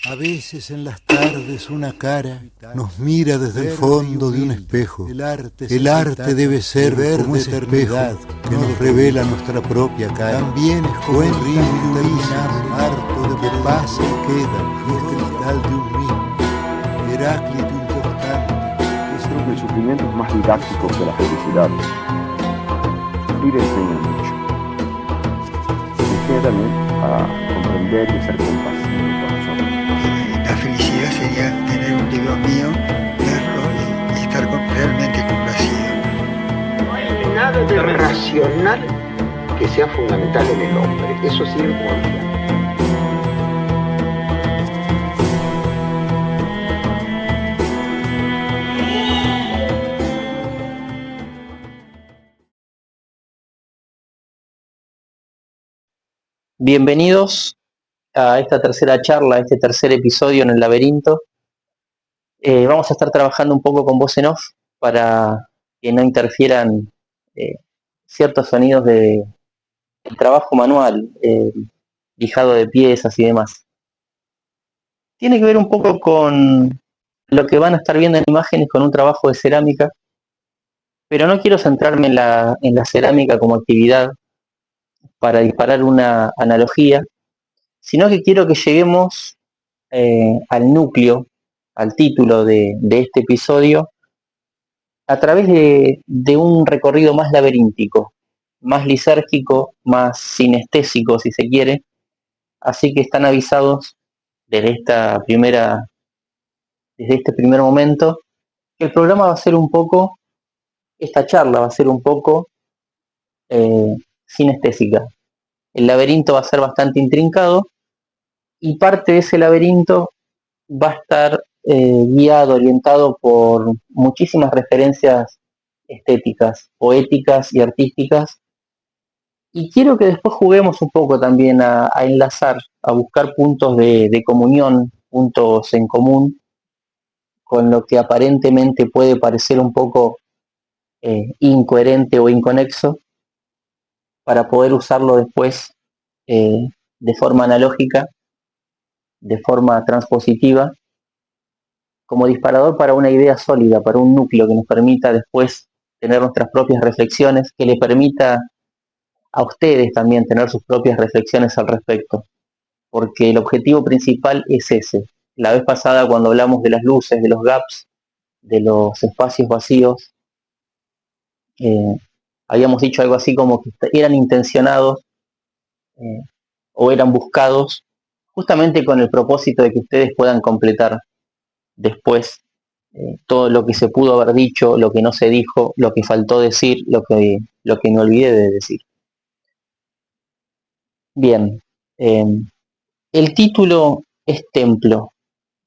A veces en las tardes una cara nos mira desde el fondo de un espejo. El arte debe ser ver como ese espejo que nos revela nuestra propia cara. También es como el río interminable, harto de que pasa y queda, y es cristal de un mismo. Heráclito importante. Creo que el sufrimiento es más didáctico que la felicidad. Sufrir enseña mucho. Enseña también a comprender y a ser compasivo con nosotros. La felicidad sería tener un libro mío, verlo y estar realmente complacido. No hay nada de racional que sea fundamental en el hombre. Eso sí es muy bien. Bienvenidos a esta tercera charla, a este tercer episodio en el laberinto. Vamos a estar trabajando un poco con voz en off para que no interfieran ciertos sonidos del trabajo manual, lijado de piezas y demás. Tiene que ver un poco con lo que van a estar viendo en imágenes con un trabajo de cerámica, pero no quiero centrarme en la cerámica como actividad para disparar una analogía, sino que quiero que lleguemos al núcleo, al título de este episodio, a través de un recorrido más laberíntico, más lisérgico, más sinestésico, si se quiere. Así que están avisados desde este primer momento, que el programa va a ser un poco, esta charla va a ser un poco sinestésica. El laberinto va a ser bastante intrincado y parte de ese laberinto va a estar guiado, orientado por muchísimas referencias estéticas, poéticas y artísticas. Y quiero que después juguemos un poco también a enlazar, a buscar puntos de comunión, puntos en común, con lo que aparentemente puede parecer un poco incoherente o inconexo, para poder usarlo después de forma analógica, de forma transpositiva, como disparador para una idea sólida, para un núcleo que nos permita después tener nuestras propias reflexiones, que le permita a ustedes también tener sus propias reflexiones al respecto, porque el objetivo principal es ese. La vez pasada, cuando hablamos de las luces, de los gaps, de los espacios vacíos, habíamos dicho algo así como que eran intencionados o eran buscados justamente con el propósito de que ustedes puedan completar después todo lo que se pudo haber dicho, lo que no se dijo, lo que faltó decir, lo que me olvidé de decir. Bien, el título es Templo.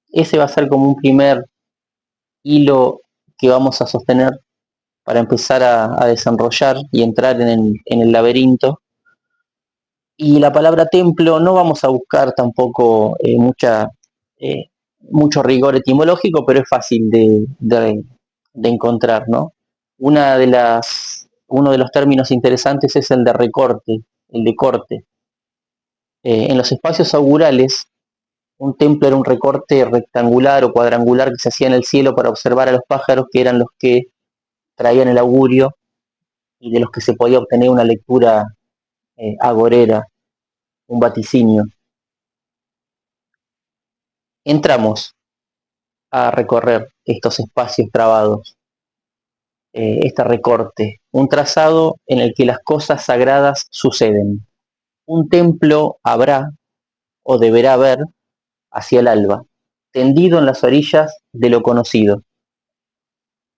Ese va a ser como un primer hilo que vamos a sostener para empezar a desenrollar y entrar en el laberinto. Y la palabra templo no vamos a buscar tampoco mucho rigor etimológico, pero es fácil de encontrar, ¿no? Uno de los términos interesantes es el de recorte, el de corte. En los espacios augurales, un templo era un recorte rectangular o cuadrangular que se hacía en el cielo para observar a los pájaros, que eran los que traían el augurio y de los que se podía obtener una lectura agorera, un vaticinio. Entramos a recorrer estos espacios trabados, este recorte, un trazado en el que las cosas sagradas suceden. Un templo habrá o deberá haber hacia el alba, tendido en las orillas de lo conocido.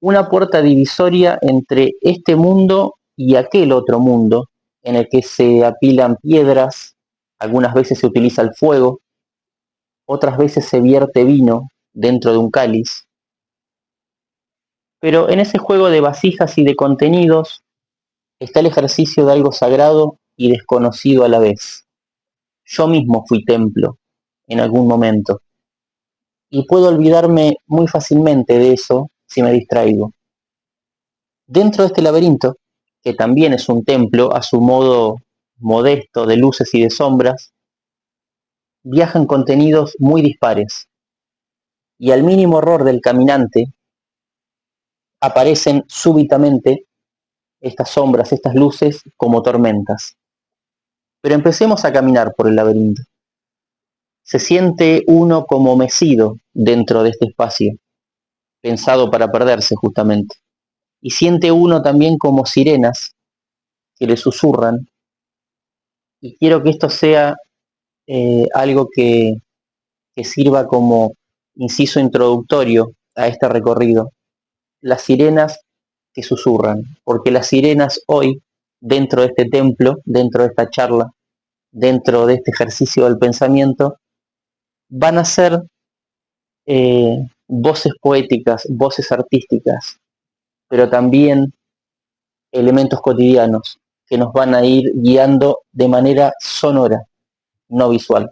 Una puerta divisoria entre este mundo y aquel otro mundo, en el que se apilan piedras, algunas veces se utiliza el fuego, otras veces se vierte vino dentro de un cáliz. Pero en ese juego de vasijas y de contenidos está el ejercicio de algo sagrado y desconocido a la vez. Yo mismo fui templo en algún momento y puedo olvidarme muy fácilmente de eso si me distraigo. Dentro de este laberinto, que también es un templo a su modo modesto de luces y de sombras, viajan contenidos muy dispares y al mínimo error del caminante aparecen súbitamente estas sombras, estas luces como tormentas. Pero empecemos a caminar por el laberinto. Se siente uno como mecido dentro de este espacio, pensado para perderse justamente. Y siente uno también como sirenas que le susurran. Y quiero que esto sea algo que sirva como inciso introductorio a este recorrido. Las sirenas que susurran, porque las sirenas hoy, dentro de este templo, dentro de esta charla, dentro de este ejercicio del pensamiento, van a ser voces poéticas, voces artísticas, pero también elementos cotidianos que nos van a ir guiando de manera sonora, no visual.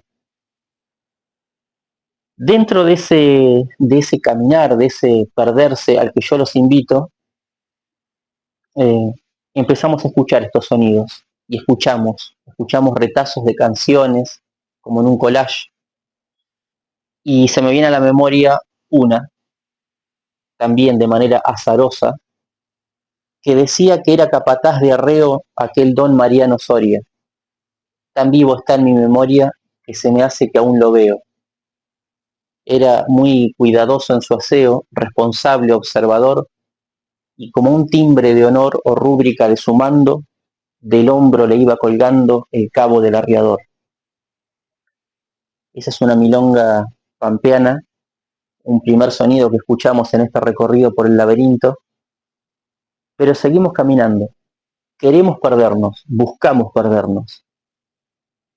Dentro de ese caminar, de ese perderse al que yo los invito, empezamos a escuchar estos sonidos y escuchamos retazos de canciones como en un collage, y se me viene a la memoria una, también de manera azarosa, que decía que era capataz de arreo aquel don Mariano Soria. Tan vivo está en mi memoria que se me hace que aún lo veo. Era muy cuidadoso en su aseo, responsable, observador, y como un timbre de honor o rúbrica de su mando, del hombro le iba colgando el cabo del arriador. Esa es una milonga pampeana, un primer sonido que escuchamos en este recorrido por el laberinto, pero seguimos caminando. Queremos perdernos, buscamos perdernos.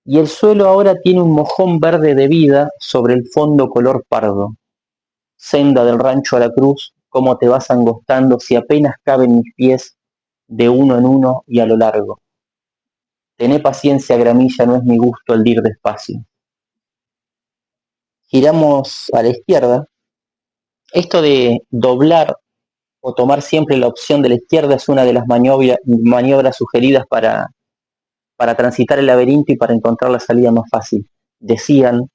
Y el suelo ahora tiene un mojón verde de vida sobre el fondo color pardo. Senda del rancho a la cruz, cómo te vas angostando si apenas caben mis pies de uno en uno y a lo largo. Tené paciencia, gramilla, no es mi gusto el ir despacio. Giramos a la izquierda. Esto de doblar o tomar siempre la opción de la izquierda es una de las maniobras sugeridas para transitar el laberinto y para encontrar la salida más fácil. Decían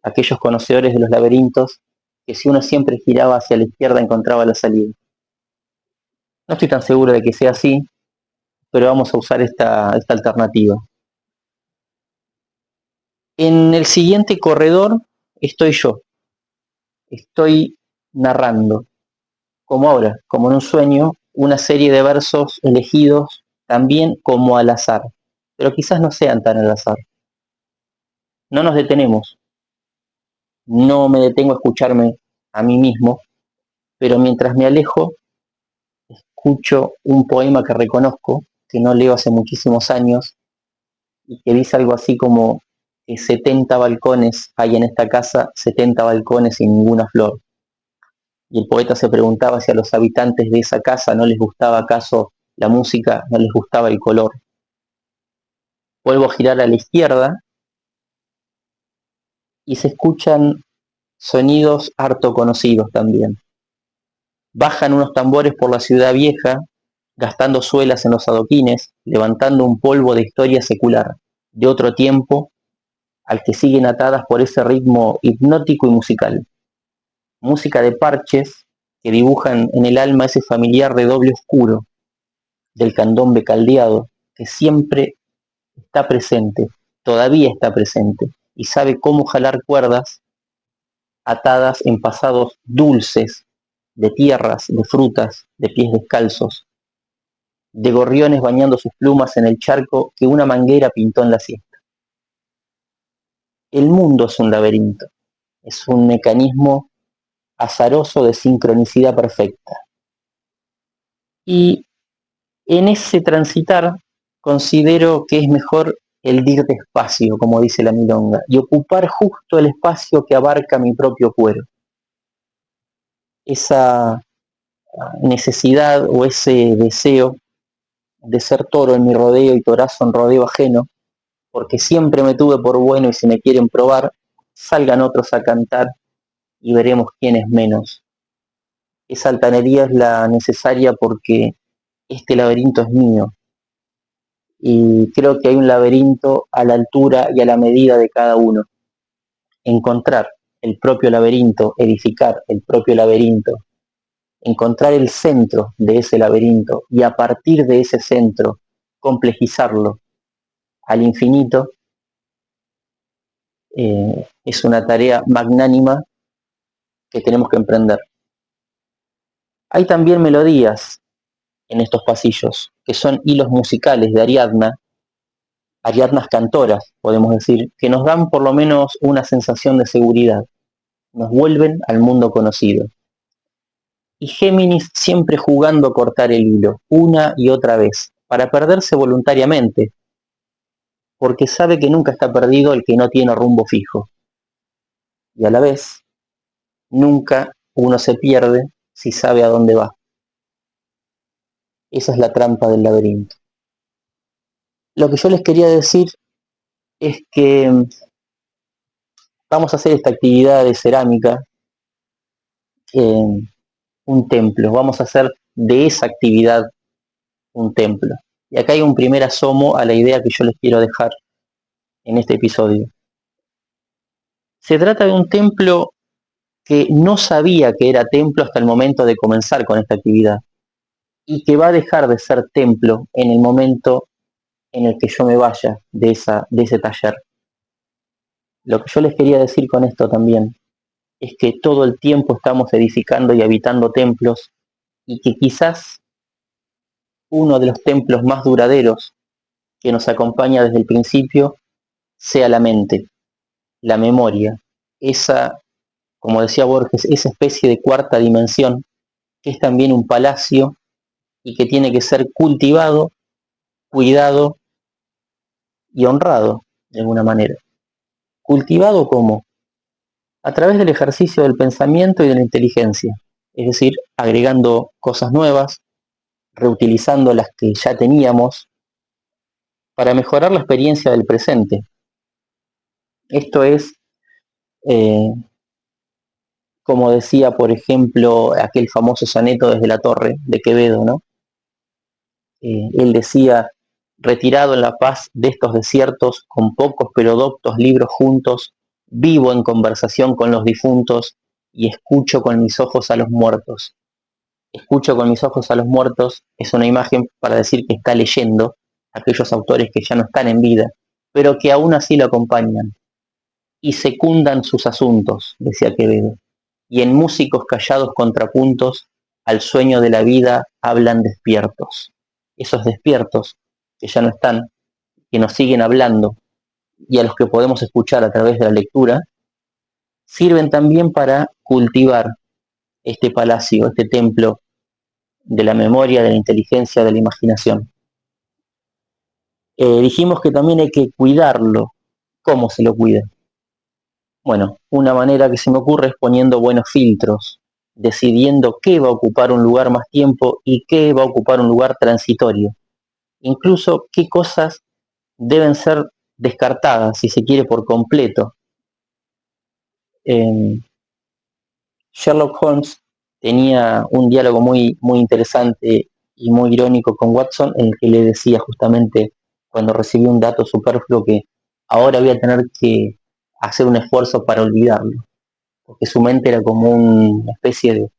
aquellos conocedores de los laberintos que si uno siempre giraba hacia la izquierda encontraba la salida. No estoy tan seguro de que sea así, pero vamos a usar esta alternativa. En el siguiente corredor estoy yo. Estoy narrando, como ahora, como en un sueño, una serie de versos elegidos también como al azar, pero quizás no sean tan al azar. No nos detenemos. No me detengo a escucharme a mí mismo, pero mientras me alejo, escucho un poema que reconozco, que no leo hace muchísimos años, y que dice algo así como que 70 balcones hay en esta casa, 70 balcones sin ninguna flor. Y el poeta se preguntaba si a los habitantes de esa casa no les gustaba acaso la música, no les gustaba el color. Vuelvo a girar a la izquierda y se escuchan sonidos harto conocidos también. Bajan unos tambores por la ciudad vieja, gastando suelas en los adoquines, levantando un polvo de historia secular, de otro tiempo, al que siguen atadas por ese ritmo hipnótico y musical. Música de parches que dibujan en el alma ese familiar redoble oscuro del candombe caldeado, que siempre está presente, todavía está presente, y sabe cómo jalar cuerdas atadas en pasados dulces, de tierras, de frutas, de pies descalzos, de gorriones bañando sus plumas en el charco que una manguera pintó en la siesta. El mundo es un laberinto, es un mecanismo azaroso de sincronicidad perfecta. Y en ese transitar considero que es mejor el ir despacio, como dice la milonga, y ocupar justo el espacio que abarca mi propio cuero. Esa necesidad o ese deseo de ser toro en mi rodeo y torazo en rodeo ajeno, porque siempre me tuve por bueno y si me quieren probar, salgan otros a cantar y veremos quién es menos. Esa altanería es la necesaria porque este laberinto es mío y creo que hay un laberinto a la altura y a la medida de cada uno. encontrar el propio laberinto, edificar el propio laberinto, encontrar el centro de ese laberinto y a partir de ese centro complejizarlo al infinito, es una tarea magnánima que tenemos que emprender. Hay también melodías en estos pasillos, que son hilos musicales de Ariadnas cantoras, podemos decir, que nos dan por lo menos una sensación de seguridad, nos vuelven al mundo conocido. Y Géminis siempre jugando a cortar el hilo, una y otra vez, para perderse voluntariamente, porque sabe que nunca está perdido el que no tiene rumbo fijo. Y a la vez, nunca uno se pierde si sabe a dónde va. Esa es la trampa del laberinto. Lo que yo les quería decir es que vamos a hacer esta actividad de cerámica en un templo. Vamos a hacer de esa actividad un templo. Y acá hay un primer asomo a la idea que yo les quiero dejar en este episodio. Se trata de un templo que no sabía que era templo hasta el momento de comenzar con esta actividad y que va a dejar de ser templo en el momento en el que yo me vaya de ese taller. Lo que yo les quería decir con esto también es que todo el tiempo estamos edificando y habitando templos y que quizás uno de los templos más duraderos que nos acompaña desde el principio sea la mente, la memoria, esa, como decía Borges, esa especie de cuarta dimensión que es también un palacio y que tiene que ser cultivado, cuidado y honrado de alguna manera. ¿Cultivado cómo? A través del ejercicio del pensamiento y de la inteligencia, es decir, agregando cosas nuevas, reutilizando las que ya teníamos, para mejorar la experiencia del presente. Esto es, como decía, por ejemplo, aquel famoso soneto desde la Torre de Quevedo, ¿no? Él decía, retirado en la paz de estos desiertos, con pocos pero doctos libros juntos, vivo en conversación con los difuntos y escucho con mis ojos a los muertos. Escucho con mis ojos a los muertos es una imagen para decir que está leyendo a aquellos autores que ya no están en vida, pero que aún así lo acompañan y secundan sus asuntos, decía Quevedo, y en músicos callados contrapuntos al sueño de la vida hablan despiertos. Esos despiertos que ya no están, que nos siguen hablando y a los que podemos escuchar a través de la lectura, sirven también para cultivar este palacio, este templo de la memoria, de la inteligencia, de la imaginación. Dijimos que también hay que cuidarlo. ¿Cómo se lo cuida? Bueno, una manera que se me ocurre es poniendo buenos filtros, decidiendo qué va a ocupar un lugar más tiempo y qué va a ocupar un lugar transitorio. Incluso qué cosas deben ser descartadas, si se quiere, por completo. Sherlock Holmes tenía un diálogo muy, muy interesante y muy irónico con Watson, en el que le decía justamente, cuando recibió un dato superfluo, que ahora voy a tener que hacer un esfuerzo para olvidarlo, porque su mente era como una especie de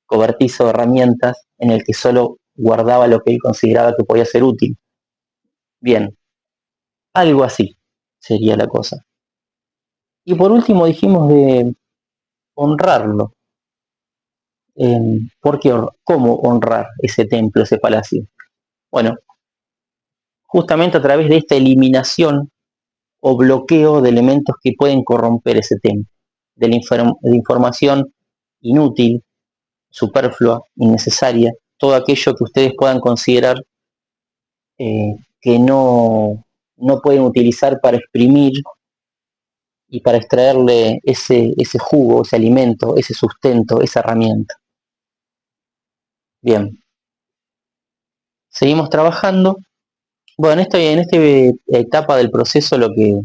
cobertizo de herramientas en el que solo guardaba lo que él consideraba que podía ser útil. Bien, algo así sería la cosa. Y por último dijimos de honrarlo. ¿Por qué? ¿Cómo honrar ese templo, ese palacio? Bueno, justamente a través de esta eliminación o bloqueo de elementos que pueden corromper ese templo, de la información inútil, superflua, innecesaria, todo aquello que ustedes puedan considerar que no pueden utilizar para exprimir y para extraerle ese jugo, ese alimento, ese sustento, esa herramienta. Bien. Seguimos trabajando. Bueno, en esta etapa del proceso lo que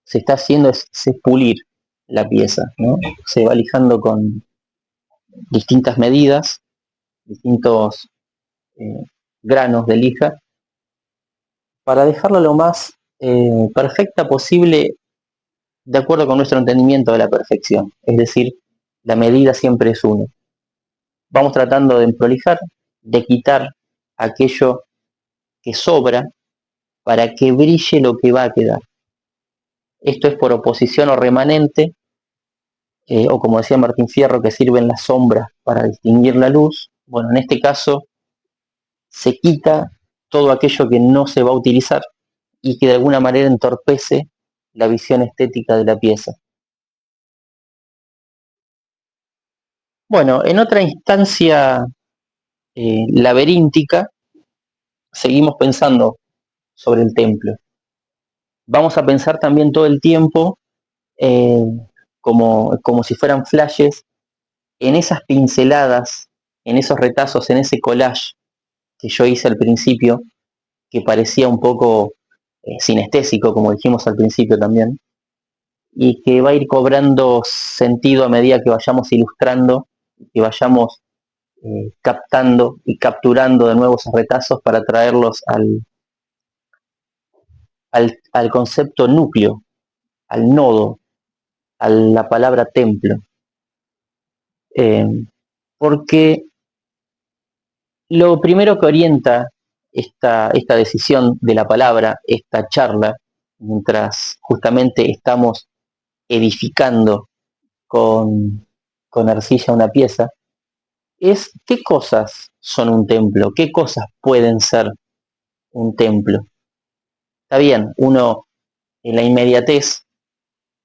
se está haciendo es pulir la pieza, ¿no? Se va lijando con distintas medidas, distintos granos de lija, para dejarla lo más perfecta posible de acuerdo con nuestro entendimiento de la perfección. Es decir, la medida siempre es uno. Vamos tratando de prolijar, de quitar aquello que sobra para que brille lo que va a quedar. Esto es por oposición o remanente, o como decía Martín Fierro, que sirven las sombras para distinguir la luz. Bueno, en este caso se quita todo aquello que no se va a utilizar y que de alguna manera entorpece la visión estética de la pieza. Bueno, en otra instancia laberíntica, seguimos pensando sobre el templo. Vamos a pensar también todo el tiempo como si fueran flashes en esas pinceladas, en esos retazos, en ese collage que yo hice al principio, que parecía un poco sinestésico, como dijimos al principio también, y que va a ir cobrando sentido a medida que vayamos ilustrando, que vayamos captando y capturando de nuevo esos retazos para traerlos al concepto núcleo, al nodo, a la palabra templo. Porque lo primero que orienta esta decisión de la palabra, esta charla, mientras justamente estamos edificando con arcilla una pieza, es qué cosas son un templo, qué cosas pueden ser un templo. Está bien, uno en la inmediatez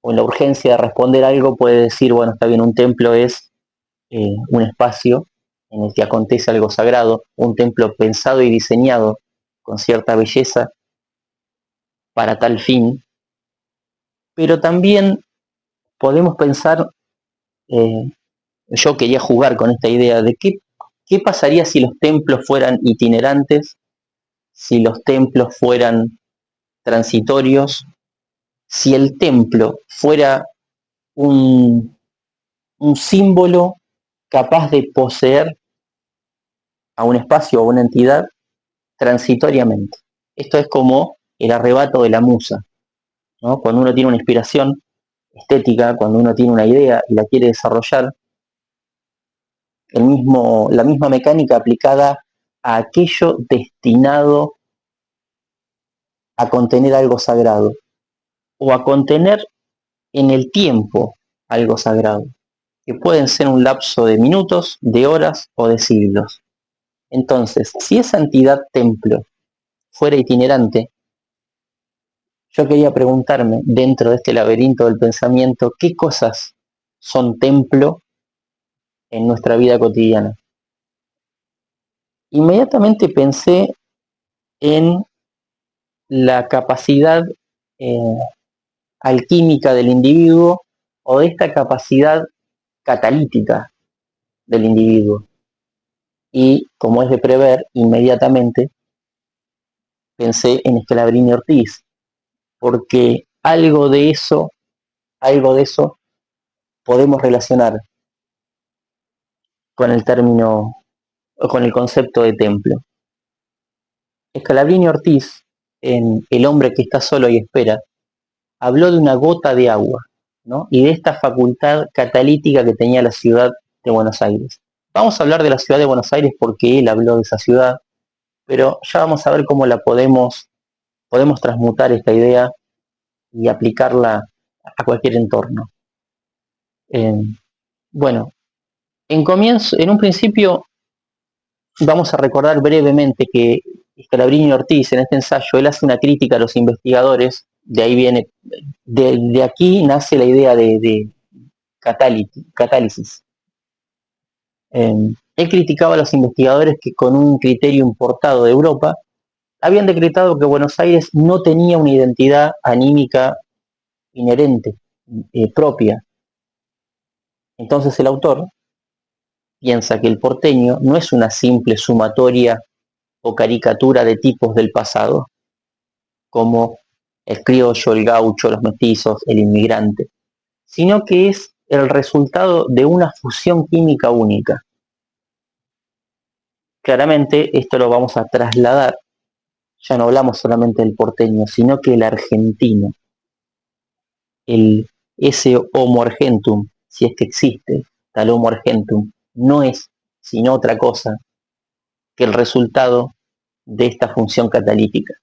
o en la urgencia de responder algo puede decir, bueno, está bien, un templo es un espacio en el que acontece algo sagrado, un templo pensado y diseñado con cierta belleza para tal fin, pero también podemos pensar, yo quería jugar con esta idea de qué pasaría si los templos fueran itinerantes, si los templos fueran transitorios, si el templo fuera un símbolo capaz de poseer a un espacio o a una entidad transitoriamente. Esto es como el arrebato de la musa, ¿no? Cuando uno tiene una inspiración estética, cuando uno tiene una idea y la quiere desarrollar, la misma mecánica aplicada a aquello destinado a contener algo sagrado o a contener en el tiempo algo sagrado, que pueden ser un lapso de minutos, de horas o de siglos. Entonces, si esa entidad templo fuera itinerante, yo quería preguntarme, dentro de este laberinto del pensamiento, ¿qué cosas son templo en nuestra vida cotidiana? Inmediatamente pensé en la capacidad alquímica del individuo o de esta capacidad catalítica del individuo. Y, como es de prever, inmediatamente pensé en Scalabrini Ortiz, porque algo de eso podemos relacionar con el término o con el concepto de templo. Scalabrini Ortiz, en El hombre que está solo y espera, habló de una gota de agua, ¿no? Y de esta facultad catalítica que tenía la ciudad de Buenos Aires. Vamos a hablar de la ciudad de Buenos Aires porque él habló de esa ciudad, pero ya vamos a ver cómo la podemos transmutar esta idea y aplicarla a cualquier entorno. Bueno, en un principio vamos a recordar brevemente que Scalabrini Ortiz, en este ensayo, él hace una crítica a los investigadores, de ahí viene, de aquí nace la idea de catálisis. Él criticaba a los investigadores que con un criterio importado de Europa habían decretado que Buenos Aires no tenía una identidad anímica inherente, propia. Entonces el autor piensa que el porteño no es una simple sumatoria o caricatura de tipos del pasado, como el criollo, el gaucho, los mestizos, el inmigrante, sino que es el resultado de una fusión química única. Claramente esto lo vamos a trasladar, ya no hablamos solamente del porteño, sino que el argentino, el ese Homo argentum, si es que existe tal Homo argentum, no es sino otra cosa que el resultado de esta función catalítica.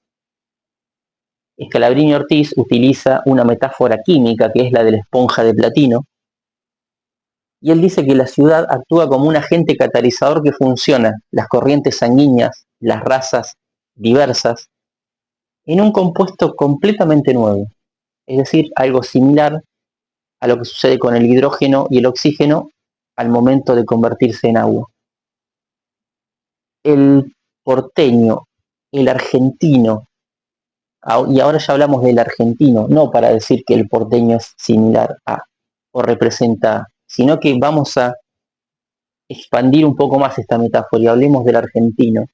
Scalabrini Ortiz utiliza una metáfora química que es la de la esponja de platino, y él dice que la ciudad actúa como un agente catalizador que funciona las corrientes sanguíneas, las razas diversas, en un compuesto completamente nuevo, es decir, algo similar a lo que sucede con el hidrógeno y el oxígeno al momento de convertirse en agua. El porteño, el argentino, y ahora ya hablamos del argentino, no para decir que el porteño es similar a o representa a, sino que vamos a expandir un poco más esta metáfora y hablemos del argentino.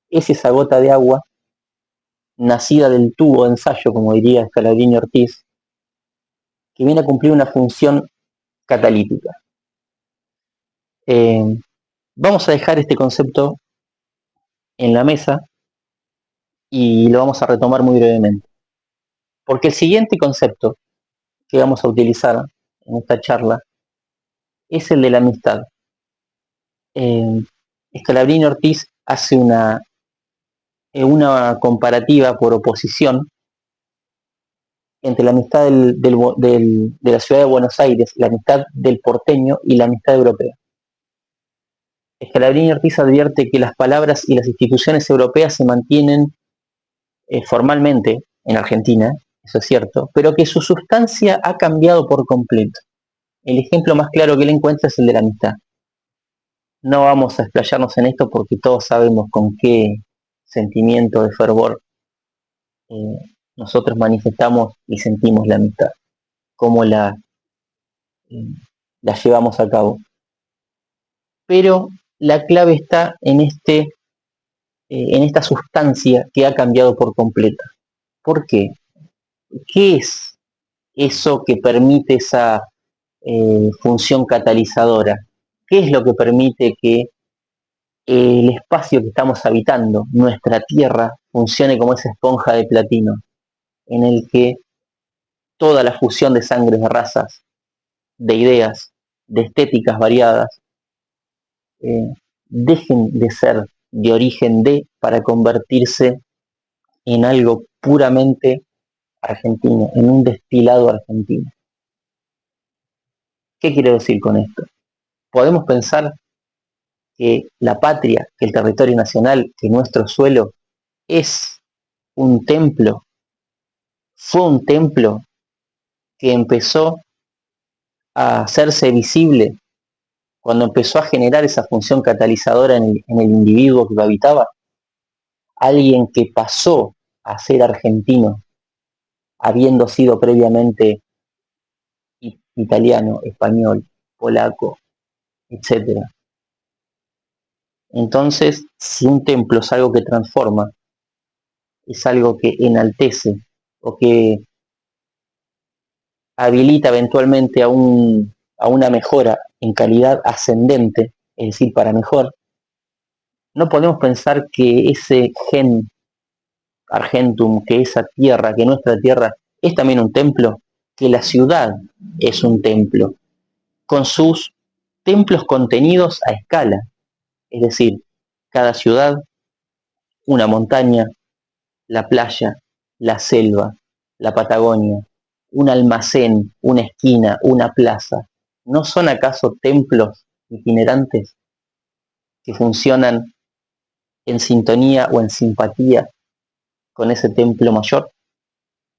Es esa gota de agua nacida del tubo de ensayo, como diría Scalabrini Ortiz, que viene a cumplir una función catalítica. Vamos a dejar este concepto en la mesa y lo vamos a retomar muy brevemente. Porque el siguiente concepto que vamos a utilizar en esta charla es el de la amistad. Scalabrini Ortiz hace una comparativa por oposición entre la amistad de la ciudad de Buenos Aires, la amistad del porteño y la amistad europea. Scalabrini Ortiz advierte que las palabras y las instituciones europeas se mantienen formalmente en Argentina, eso es cierto, pero que su sustancia ha cambiado por completo. El ejemplo más claro que él encuentra es el de la amistad. No vamos a explayarnos en esto porque todos sabemos con qué sentimiento de fervor nosotros manifestamos y sentimos la amistad, cómo la llevamos a cabo. Pero la clave está en esta sustancia que ha cambiado por completo. ¿Por qué? ¿Qué es eso que permite esa función catalizadora? ¿Qué es lo que permite que el espacio que estamos habitando, nuestra Tierra, funcione como esa esponja de platino, en el que toda la fusión de sangres, de razas, de ideas, de estéticas variadas, dejen de ser de origen de para convertirse en algo puramente argentino, en un destilado argentino? ¿Qué quiero decir con esto? Podemos pensar que la patria, que el territorio nacional, que nuestro suelo es un templo, fue un templo que empezó a hacerse visible cuando empezó a generar esa función catalizadora en el individuo que lo habitaba. Alguien que pasó a ser argentino, habiendo sido previamente italiano, español, polaco, etc. Entonces, si un templo es algo que transforma, es algo que enaltece o que habilita eventualmente a una mejora en calidad ascendente, es decir, para mejor, no podemos pensar que ese gen argentum, que esa tierra, que nuestra tierra es también un templo, que la ciudad es un templo, con sus templos contenidos a escala, es decir, cada ciudad, una montaña, la playa, la selva, la Patagonia, un almacén, una esquina, una plaza. ¿No son acaso templos itinerantes que funcionan en sintonía o en simpatía con ese templo mayor,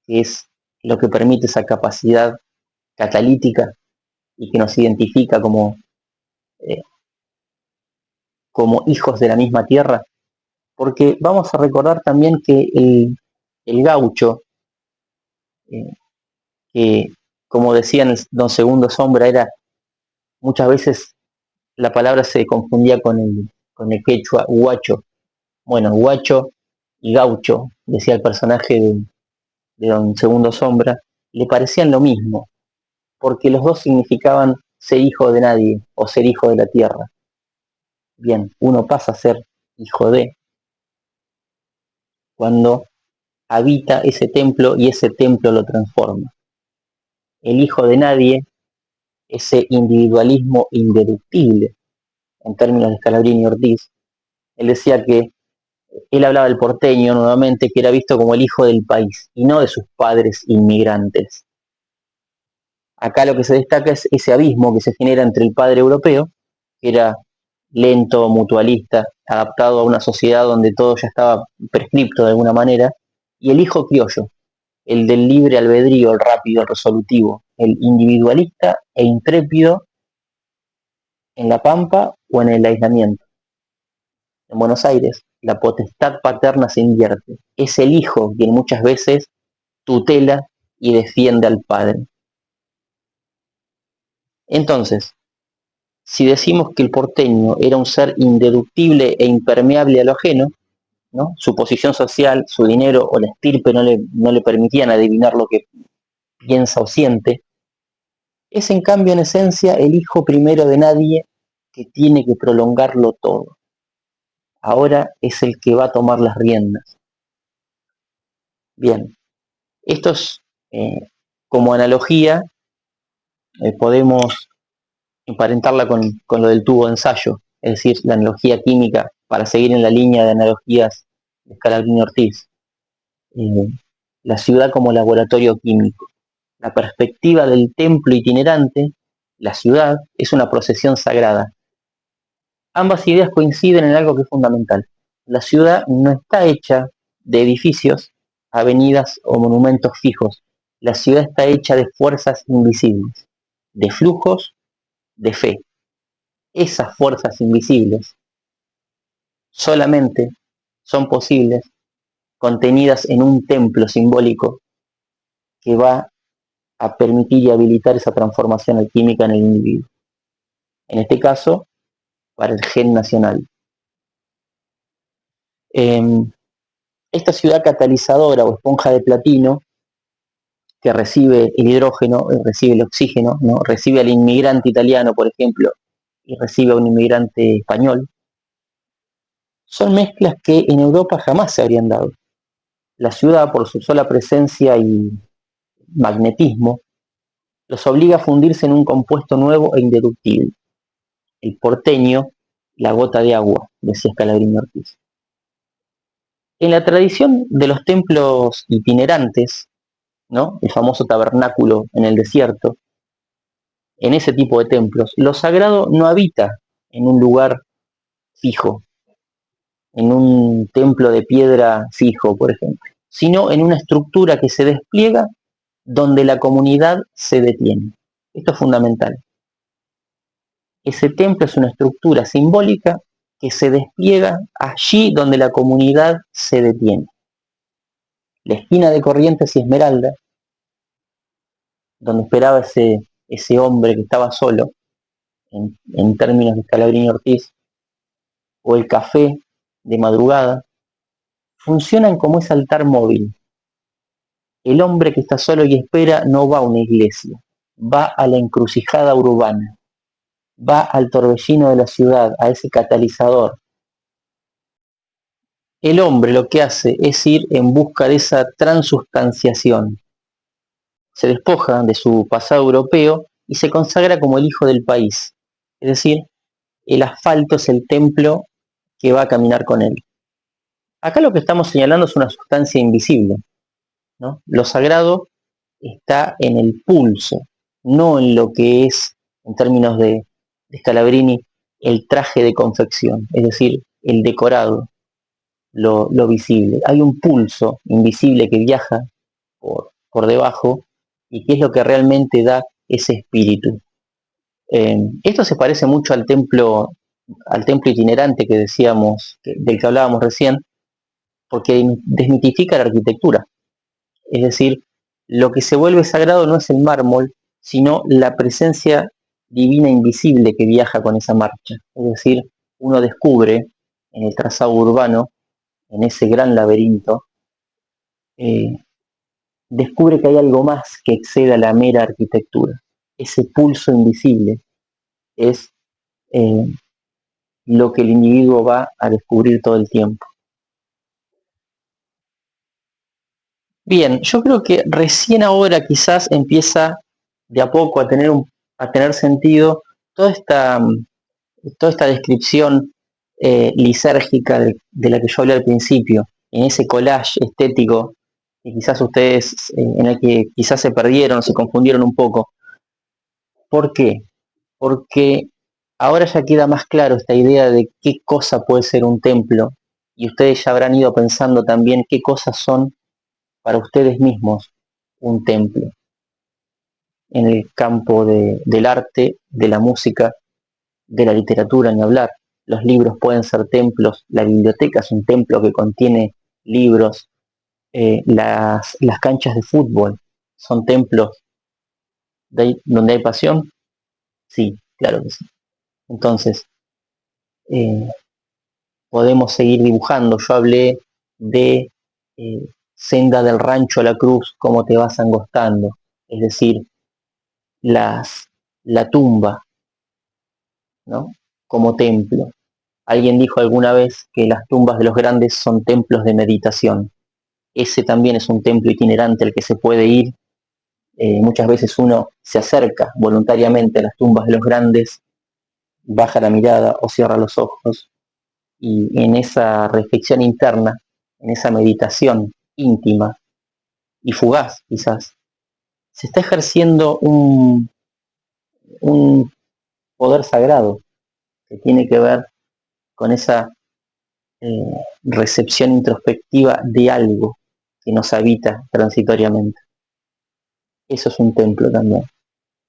que es lo que permite esa capacidad catalítica y que nos identifica como hijos de la misma tierra? Porque vamos a recordar también que el gaucho, que como decían don Segundo Sombra, era muchas veces la palabra se confundía con el quechua huacho. Bueno, guacho y gaucho, decía el personaje de don Segundo Sombra, le parecían lo mismo, porque los dos significaban ser hijo de nadie o ser hijo de la tierra. Bien, uno pasa a ser hijo de cuando habita ese templo y ese templo lo transforma. el hijo de nadie, ese individualismo indeductible, en términos de Scalabrini y Ortiz. Él decía que él hablaba del porteño nuevamente, que era visto como el hijo del país y no de sus padres inmigrantes. Acá lo que se destaca es ese abismo que se genera entre el padre europeo, que era lento, mutualista, adaptado a una sociedad donde todo ya estaba prescripto de alguna manera, y el hijo criollo, el del libre albedrío, el rápido, el resolutivo, el individualista e intrépido en la pampa o en el aislamiento. En Buenos Aires, la potestad paterna se invierte. Es el hijo quien muchas veces tutela y defiende al padre. Entonces, si decimos que el porteño era un ser indeductible e impermeable a lo ajeno, ¿no? Su posición social, su dinero o la estirpe no le permitían adivinar lo que piensa o siente, es en cambio en esencia el hijo primero de nadie que tiene que prolongarlo todo. Ahora es el que va a tomar las riendas. Bien, esto es como analogía, podemos emparentarla con lo del tubo de ensayo, es decir, la analogía química, para seguir en la línea de analogías de Scalabrini Ortiz. La ciudad como laboratorio químico. La perspectiva del templo itinerante, la ciudad, es una procesión sagrada. Ambas ideas coinciden en algo que es fundamental. La ciudad no está hecha de edificios, avenidas o monumentos fijos. La ciudad está hecha de fuerzas invisibles, de flujos de fe. Esas fuerzas invisibles solamente son posibles contenidas en un templo simbólico que va a permitir y habilitar esa transformación alquímica en el individuo. En este caso, para el gen nacional. Esta ciudad catalizadora o esponja de platino que recibe el hidrógeno, recibe el oxígeno, ¿no? Recibe al inmigrante italiano, por ejemplo, y recibe a un inmigrante español, son mezclas que en Europa jamás se habrían dado. La ciudad, por su sola presencia y magnetismo, los obliga a fundirse en un compuesto nuevo e indeductible. El porteño, la gota de agua, decía Scalabrini Ortiz. En la tradición de los templos itinerantes, ¿no? El famoso tabernáculo en el desierto, en ese tipo de templos, lo sagrado no habita en un lugar fijo, en un templo de piedra fijo, por ejemplo, sino en una estructura que se despliega donde la comunidad se detiene. Esto es fundamental. Ese templo es una estructura simbólica que se despliega allí donde la comunidad se detiene. La esquina de Corrientes y Esmeralda, donde esperaba ese hombre que estaba solo, en términos de Scalabrini Ortiz, o el café de madrugada, funcionan como ese altar móvil. El hombre que está solo y espera no va a una iglesia, va a la encrucijada urbana, va al torbellino de la ciudad, a ese catalizador. El hombre lo que hace es ir en busca de esa transustanciación. Se despoja de su pasado europeo y se consagra como el hijo del país. Es decir, el asfalto es el templo que va a caminar con él. Acá lo que estamos señalando es una sustancia invisible, ¿no? Lo sagrado está en el pulso, no en lo que es, en términos de Scalabrini, el traje de confección, es decir, el decorado, lo visible. Hay un pulso invisible que viaja por debajo y que es lo que realmente da ese espíritu. Esto se parece mucho al templo itinerante que decíamos, del que hablábamos recién, porque desmitifica la arquitectura. Es decir, lo que se vuelve sagrado no es el mármol, sino la presencia divina invisible que viaja con esa marcha. Es decir, uno descubre en el trazado urbano, en ese gran laberinto, descubre que hay algo más que exceda la mera arquitectura. Ese pulso invisible es lo que el individuo va a descubrir todo el tiempo. Bien, yo creo que recién ahora quizás empieza de a poco a tener sentido toda esta descripción lisérgica de la que yo hablé al principio, en ese collage estético que quizás ustedes, en el que quizás se perdieron, se confundieron un poco. ¿Por qué? Porque ahora ya queda más claro esta idea de qué cosa puede ser un templo, y ustedes ya habrán ido pensando también qué cosas son para ustedes mismos un templo en el campo del arte, de la música, de la literatura, ni hablar. Los libros pueden ser templos, la biblioteca es un templo que contiene libros, las canchas de fútbol son templos donde hay pasión, sí, claro que sí. Entonces, eh, podemos seguir dibujando. Yo hablé de senda del rancho a la cruz, cómo te vas angostando, es decir, la tumba, ¿no? Como templo. Alguien dijo alguna vez que las tumbas de los grandes son templos de meditación. Ese también es un templo itinerante al que se puede ir. Muchas veces uno se acerca voluntariamente a las tumbas de los grandes, baja la mirada o cierra los ojos, y en esa reflexión interna, en esa meditación íntima y fugaz quizás, se está ejerciendo un poder sagrado que tiene que ver con esa recepción introspectiva de algo que nos habita transitoriamente. Eso es un templo también.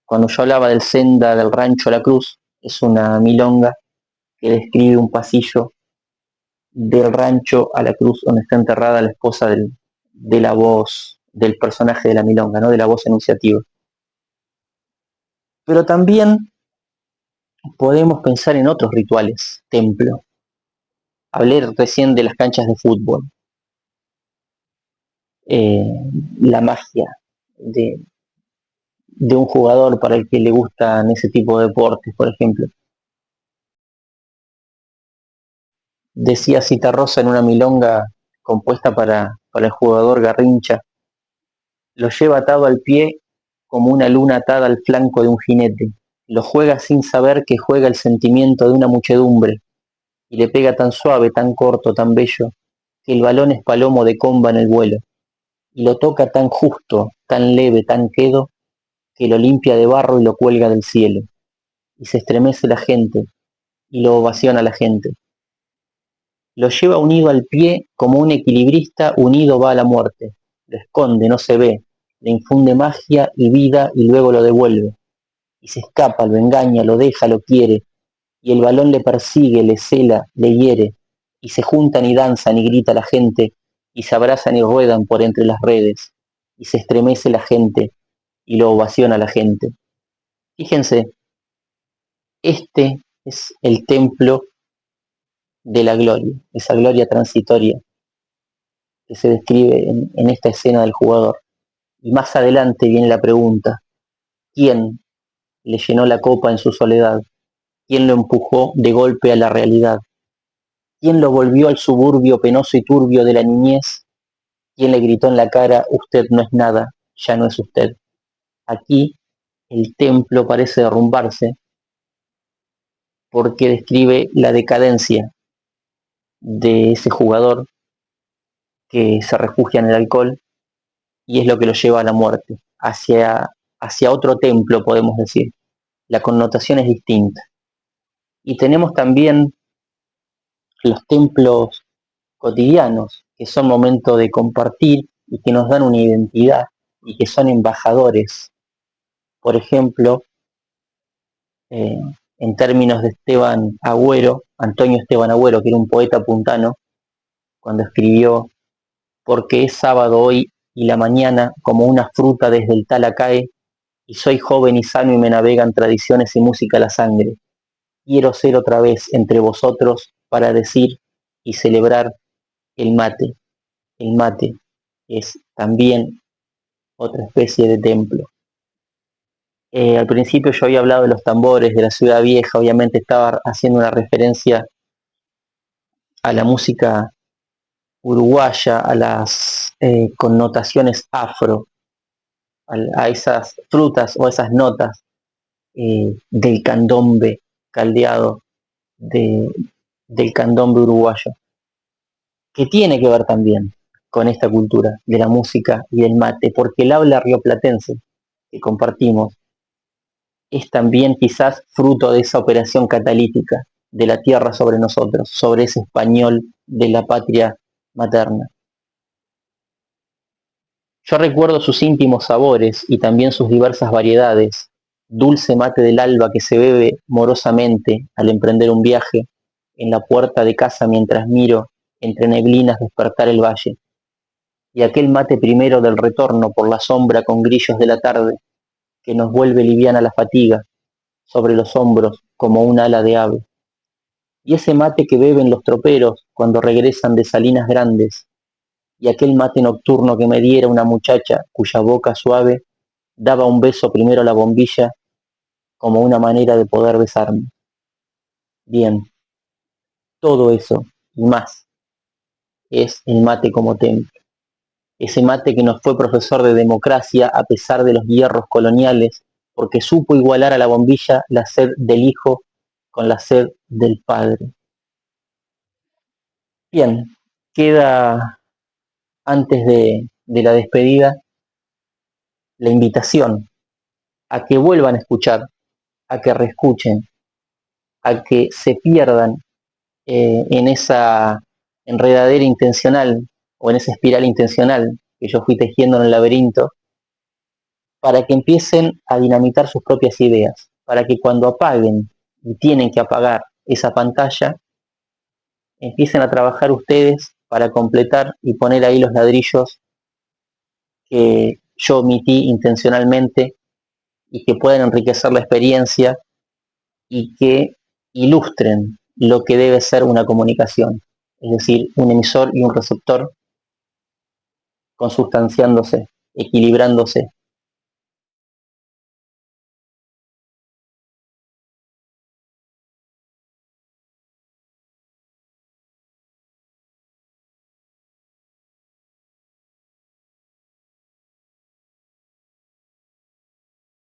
Cuando yo hablaba del senda del rancho a la cruz, es una milonga que describe un pasillo del rancho a la cruz donde está enterrada la esposa de la voz del personaje de la milonga, ¿no? De la voz enunciativa. Pero también podemos pensar en otros rituales, templo. Hablé recién de las canchas de fútbol, eh, la magia de un jugador para el que le gustan ese tipo de deportes, por ejemplo. Decía Citarrosa en una milonga compuesta para el jugador Garrincha: lo lleva atado al pie como una luna atada al flanco de un jinete. Lo juega sin saber que juega el sentimiento de una muchedumbre, y le pega tan suave, tan corto, tan bello, que el balón es palomo de comba en el vuelo, y lo toca tan justo, tan leve, tan quedo, que lo limpia de barro y lo cuelga del cielo. Y se estremece la gente, y lo ovaciona la gente. Lo lleva unido al pie como un equilibrista unido va a la muerte. Lo esconde, no se ve, le infunde magia y vida y luego lo devuelve. Y se escapa, lo engaña, lo deja, lo quiere. Y el balón le persigue, le cela, le hiere. Y se juntan y danzan y grita la gente. Y se abrazan y ruedan por entre las redes. Y se estremece la gente y lo ovaciona la gente. Fíjense, este es el templo de la gloria, esa gloria transitoria que se describe en esta escena del jugador. Y más adelante viene la pregunta: ¿quién le llenó la copa en su soledad? ¿Quién lo empujó de golpe a la realidad? ¿Quién lo volvió al suburbio penoso y turbio de la niñez? ¿Quién le gritó en la cara: usted no es nada, ya no es usted? Aquí el templo parece derrumbarse porque describe la decadencia de ese jugador que se refugia en el alcohol, y es lo que lo lleva a la muerte, hacia otro templo, podemos decir. La connotación es distinta. Y tenemos también los templos cotidianos, que son momentos de compartir y que nos dan una identidad y que son embajadores. Por ejemplo, eh, en términos de Esteban Agüero, Antonio Esteban Agüero, que era un poeta puntano, cuando escribió: porque es sábado hoy y la mañana como una fruta desde el tala cae, y soy joven y sano y me navegan tradiciones y música a la sangre. Quiero ser otra vez entre vosotros para decir y celebrar el mate. El mate es también otra especie de templo. Al principio yo había hablado de los tambores de la ciudad vieja, obviamente estaba haciendo una referencia a la música uruguaya, a las connotaciones afro a esas frutas o esas notas del candombe caldeado, del candombe uruguayo, que tiene que ver también con esta cultura de la música y del mate, porque el habla rioplatense que compartimos es también quizás fruto de esa operación catalítica de la tierra sobre nosotros, sobre ese español de la patria materna. Yo recuerdo sus íntimos sabores y también sus diversas variedades, dulce mate del alba que se bebe morosamente al emprender un viaje, en la puerta de casa mientras miro entre neblinas despertar el valle, y aquel mate primero del retorno por la sombra con grillos de la tarde, que nos vuelve liviana la fatiga, sobre los hombros como un ala de ave. Y ese mate que beben los troperos cuando regresan de salinas grandes, y aquel mate nocturno que me diera una muchacha cuya boca suave daba un beso primero a la bombilla como una manera de poder besarme. Bien, todo eso y más es el mate como templo. Ese mate que nos fue profesor de democracia a pesar de los hierros coloniales, porque supo igualar a la bombilla la sed del hijo con la sed del padre. Bien, queda antes de la despedida la invitación a que vuelvan a escuchar, a que reescuchen, a que se pierdan en esa enredadera intencional o en esa espiral intencional que yo fui tejiendo en el laberinto, para que empiecen a dinamitar sus propias ideas, para que cuando apaguen y tienen que apagar esa pantalla, empiecen a trabajar ustedes para completar y poner ahí los ladrillos que yo omití intencionalmente y que puedan enriquecer la experiencia y que ilustren lo que debe ser una comunicación, es decir, un emisor y un receptor consustanciándose, equilibrándose